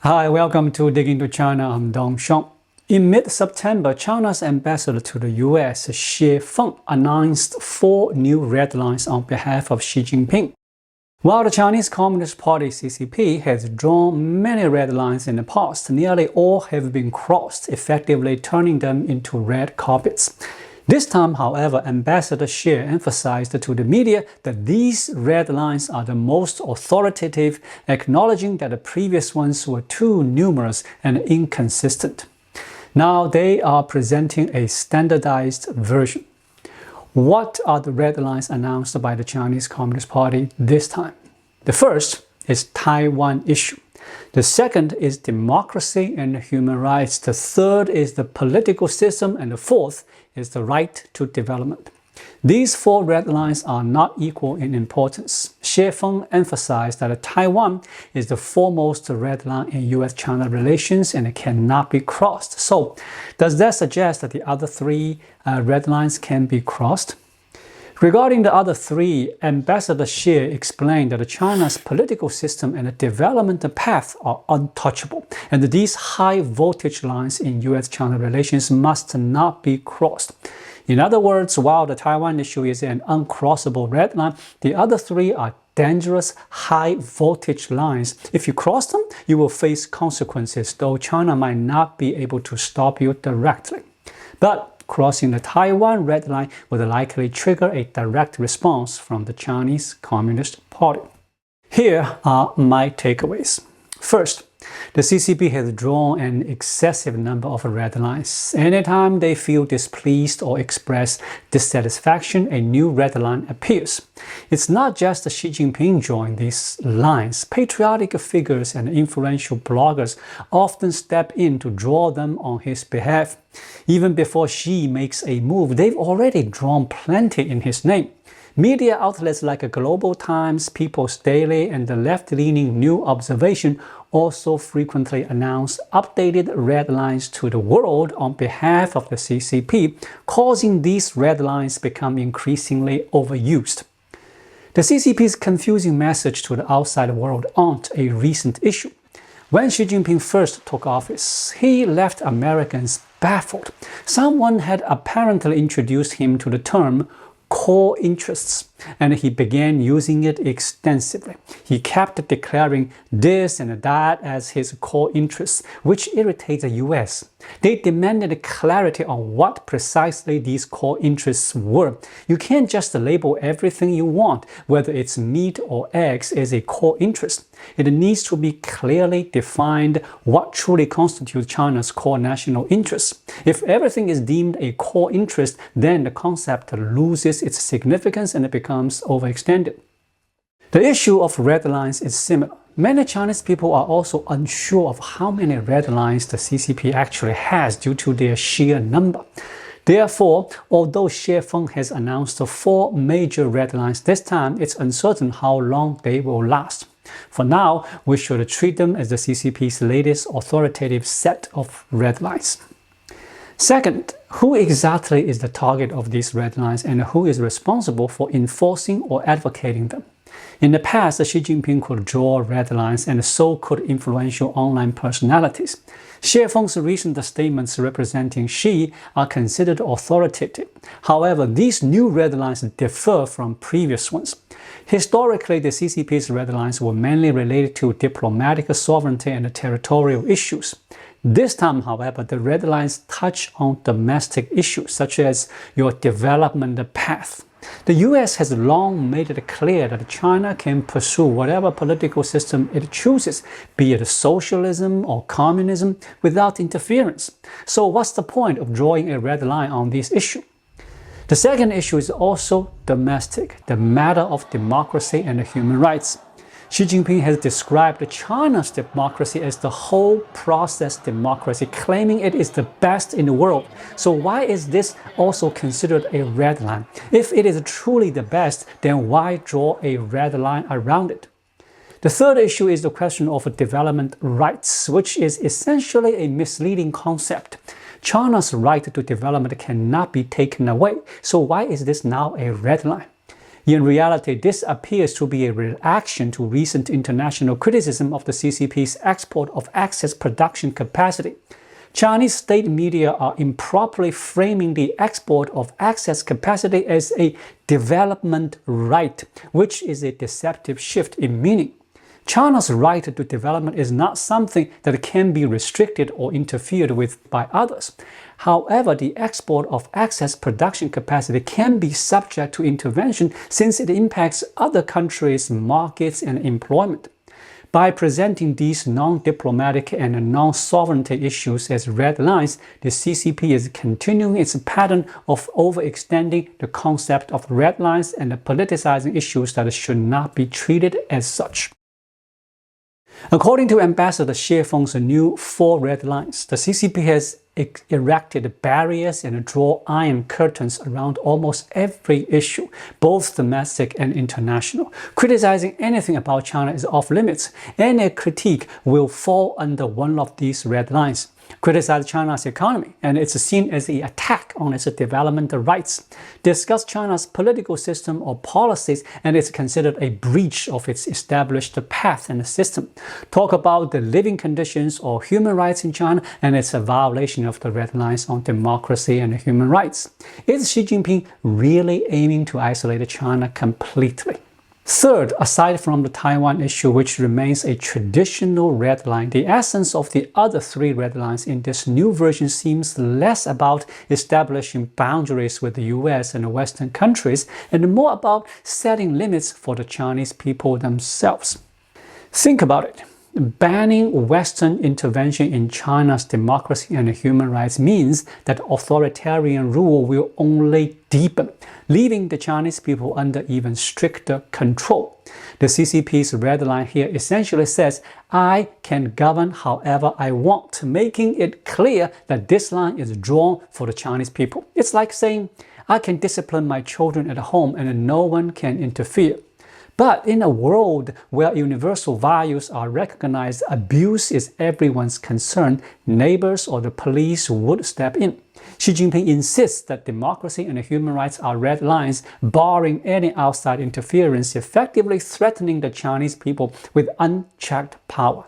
Hi, welcome to Dig Into China. I'm Dong Shong. In mid-September, China's ambassador to the US, Xie Feng, announced 4 new red lines on behalf of Xi Jinping. While the Chinese Communist Party (CCP) has drawn many red lines in the past, nearly all have been crossed, effectively turning them into red carpets. This time, however, Ambassador Xie emphasized to the media that these red lines are the most authoritative, acknowledging that the previous ones were too numerous and inconsistent. Now they are presenting a standardized version. What are the red lines announced by the Chinese Communist Party this time? The first is Taiwan issue. The second is democracy and human rights. The third is the political system. And the fourth is the right to development. These 4 red lines are not equal in importance. Xie Feng emphasized that Taiwan is the foremost red line in US-China relations and it cannot be crossed. So, does that suggest that the other 3 red lines can be crossed? Regarding the other 3, Ambassador Xie explained that China's political system and the development path are untouchable, and that these high-voltage lines in US-China relations must not be crossed. In other words, while the Taiwan issue is an uncrossable red line, the other 3 are dangerous high-voltage lines. If you cross them, you will face consequences, though China might not be able to stop you directly. But crossing the Taiwan red line would likely trigger a direct response from the Chinese Communist Party. Here are my takeaways. First, the CCP has drawn an excessive number of red lines. Anytime they feel displeased or express dissatisfaction, a new red line appears. It's not just Xi Jinping drawing these lines. Patriotic figures and influential bloggers often step in to draw them on his behalf. Even before Xi makes a move, they've already drawn plenty in his name. Media outlets like Global Times, People's Daily, and the left-leaning New Observation also frequently announce updated red lines to the world on behalf of the CCP, causing these red lines become increasingly overused. The CCP's confusing message to the outside world aren't a recent issue. When Xi Jinping first took office, he left Americans baffled. Someone had apparently introduced him to the term core interests, and he began using it extensively. He kept declaring this and that as his core interests, which irritated the US. They demanded clarity on what precisely these core interests were. You can't just label everything you want, whether it's meat or eggs, as a core interest. It needs to be clearly defined what truly constitutes China's core national interests. If everything is deemed a core interest, then the concept loses its significance and it becomes overextended. The issue of red lines is similar. Many Chinese people are also unsure of how many red lines the CCP actually has due to their sheer number. Therefore, although Xie Feng has announced 4 major red lines this time, it's uncertain how long they will last. For now, we should treat them as the CCP's latest authoritative set of red lines. Second, who exactly is the target of these red lines and who is responsible for enforcing or advocating them? In the past, Xi Jinping could draw red lines, and so could influential online personalities. Xie Feng's recent statements representing Xi are considered authoritative. However, these new red lines differ from previous ones. Historically, the CCP's red lines were mainly related to diplomatic sovereignty and territorial issues. This time, however, the red lines touch on domestic issues such as your development path. The US has long made it clear that China can pursue whatever political system it chooses, be it socialism or communism, without interference. So what's the point of drawing a red line on this issue? The second issue is also domestic, the matter of democracy and human rights. Xi Jinping has described China's democracy as the whole process democracy, claiming it is the best in the world. So why is this also considered a red line? If it is truly the best, then why draw a red line around it? The third issue is the question of development rights, which is essentially a misleading concept. China's right to development cannot be taken away. So why is this now a red line? In reality, this appears to be a reaction to recent international criticism of the CCP's export of excess production capacity. Chinese state media are improperly framing the export of excess capacity as a development right, which is a deceptive shift in meaning. China's right to development is not something that can be restricted or interfered with by others. However, the export of excess production capacity can be subject to intervention since it impacts other countries' markets and employment. By presenting these non-diplomatic and non-sovereignty issues as red lines, the CCP is continuing its pattern of overextending the concept of red lines and politicizing issues that should not be treated as such. According to Ambassador Xie Feng's new 4 red lines, the CCP has erected barriers and drawn iron curtains around almost every issue, both domestic and international. Criticizing anything about China is off limits. Any critique will fall under one of these red lines. Criticize China's economy, and it's seen as an attack on its developmental rights. Discuss China's political system or policies, and it's considered a breach of its established path and system. Talk about the living conditions or human rights in China, and it's a violation of the red lines on democracy and human rights. Is Xi Jinping really aiming to isolate China completely? Third, aside from the Taiwan issue, which remains a traditional red line, the essence of the other 3 red lines in this new version seems less about establishing boundaries with the US and Western countries and more about setting limits for the Chinese people themselves. Think about it. Banning Western intervention in China's democracy and human rights means that authoritarian rule will only deepen, leaving the Chinese people under even stricter control. The CCP's red line here essentially says, I can govern however I want, making it clear that this line is drawn for the Chinese people. It's like saying, I can discipline my children at home and no one can interfere. But in a world where universal values are recognized, abuse is everyone's concern, neighbors or the police would step in. Xi Jinping insists that democracy and human rights are red lines, barring any outside interference, effectively threatening the Chinese people with unchecked power.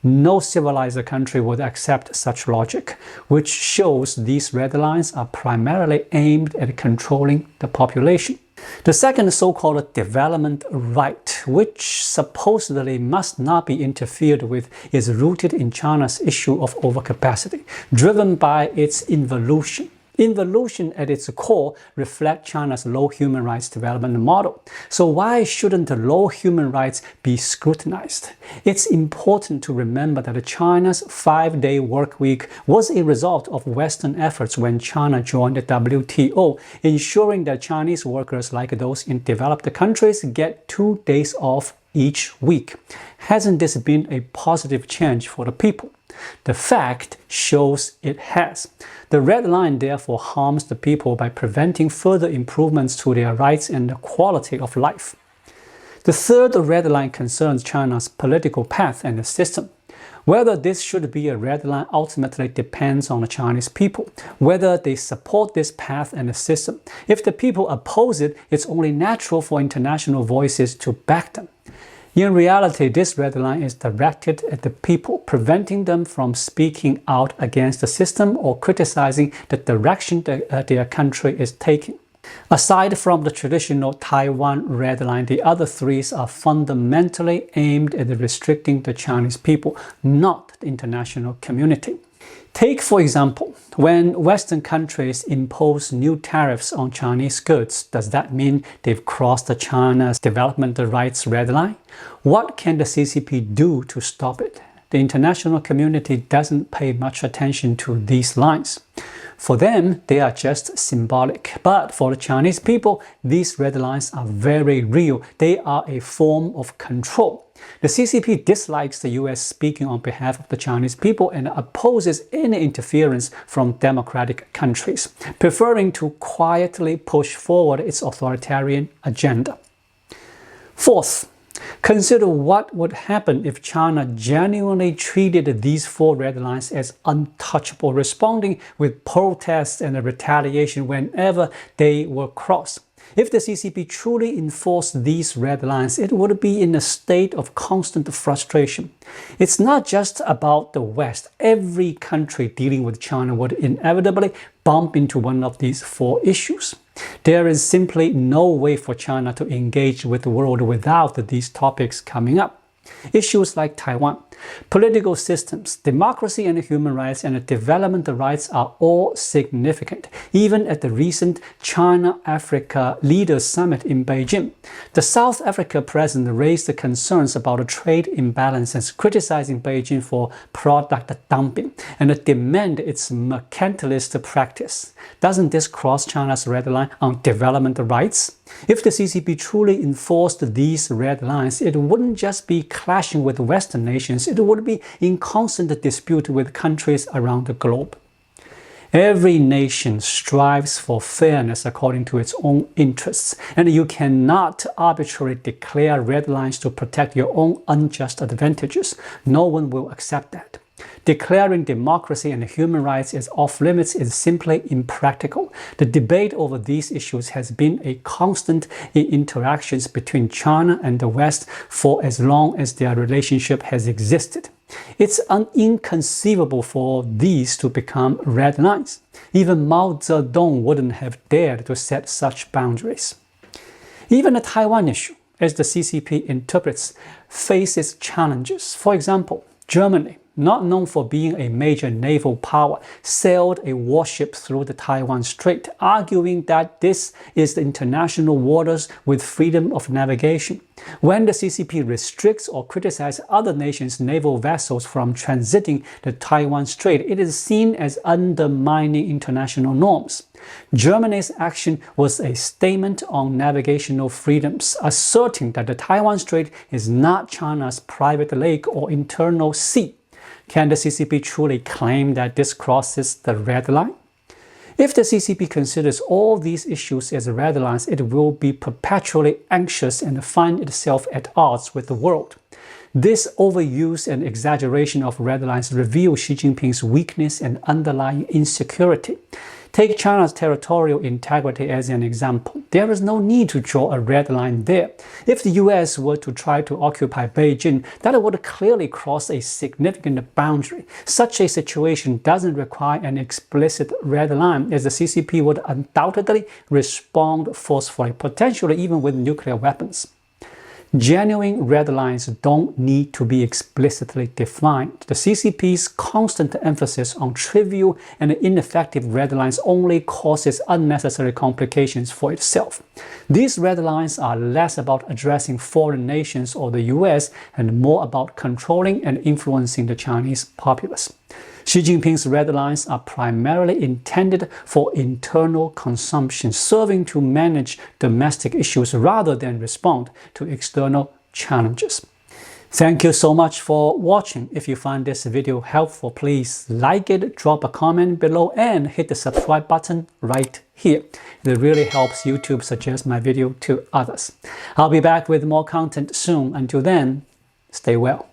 No civilized country would accept such logic, which shows these red lines are primarily aimed at controlling the population. The second so-called development right, which supposedly must not be interfered with, is rooted in China's issue of overcapacity, driven by its involution. Involution at its core reflects China's low human rights development model. So why shouldn't low human rights be scrutinized? It's important to remember that China's 5-day work week was a result of Western efforts when China joined the WTO, ensuring that Chinese workers like those in developed countries get 2 days off each week. Hasn't this been a positive change for the people? The fact shows it has. The red line therefore harms the people by preventing further improvements to their rights and the quality of life. The third red line concerns China's political path and the system. Whether this should be a red line ultimately depends on the Chinese people, whether they support this path and the system. If the people oppose it, it's only natural for international voices to back them. In reality, this red line is directed at the people, preventing them from speaking out against the system or criticizing the direction that their country is taking. Aside from the traditional Taiwan red line, the other 3 are fundamentally aimed at restricting the Chinese people, not the international community. Take, for example, when Western countries impose new tariffs on Chinese goods, does that mean they've crossed China's development rights red line? What can the CCP do to stop it? The international community doesn't pay much attention to these lines. For them, they are just symbolic. But for the Chinese people, these red lines are very real. They are a form of control. The CCP dislikes the US speaking on behalf of the Chinese people and opposes any interference from democratic countries, preferring to quietly push forward its authoritarian agenda. Fourth, consider what would happen if China genuinely treated these 4 red lines as untouchable, responding with protests and retaliation whenever they were crossed. If the CCP truly enforced these red lines, it would be in a state of constant frustration. It's not just about the West. Every country dealing with China would inevitably bump into one of these four issues. There is simply no way for China to engage with the world without these topics coming up. Issues like Taiwan, political systems, democracy and human rights, and development rights are all significant. Even at the recent China-Africa Leaders Summit in Beijing, the South Africa president raised concerns about trade imbalances, criticizing Beijing for product dumping, and demanded its mercantilist practice. Doesn't this cross China's red line on development rights? If the CCP truly enforced these red lines, it wouldn't just be clashing with Western nations, it would be in constant dispute with countries around the globe. Every nation strives for fairness according to its own interests, and you cannot arbitrarily declare red lines to protect your own unjust advantages. No one will accept that. Declaring democracy and human rights as off-limits is simply impractical. The debate over these issues has been a constant in interactions between China and the West for as long as their relationship has existed. It's inconceivable for these to become red lines. Even Mao Zedong wouldn't have dared to set such boundaries. Even the Taiwan issue, as the CCP interprets, faces challenges. For example, Germany, not known for being a major naval power, sailed a warship through the Taiwan Strait, arguing that this is the international waters with freedom of navigation. When the CCP restricts or criticizes other nations' naval vessels from transiting the Taiwan Strait, it is seen as undermining international norms. Germany's action was a statement on navigational freedoms, asserting that the Taiwan Strait is not China's private lake or internal sea. Can the CCP truly claim that this crosses the red line? If the CCP considers all these issues as red lines, it will be perpetually anxious and find itself at odds with the world. This overuse and exaggeration of red lines reveal Xi Jinping's weakness and underlying insecurity. Take China's territorial integrity as an example. There is no need to draw a red line there. If the US were to try to occupy Beijing, that would clearly cross a significant boundary. Such a situation doesn't require an explicit red line, as the CCP would undoubtedly respond forcefully, potentially even with nuclear weapons. Genuine red lines don't need to be explicitly defined. The CCP's constant emphasis on trivial and ineffective red lines only causes unnecessary complications for itself. These red lines are less about addressing foreign nations or the US and more about controlling and influencing the Chinese populace. Xi Jinping's red lines are primarily intended for internal consumption, serving to manage domestic issues rather than respond to external challenges. Thank you so much for watching. If you find this video helpful, please like it, drop a comment below, and hit the subscribe button right here. It really helps YouTube suggest my video to others. I'll be back with more content soon. Until then, stay well.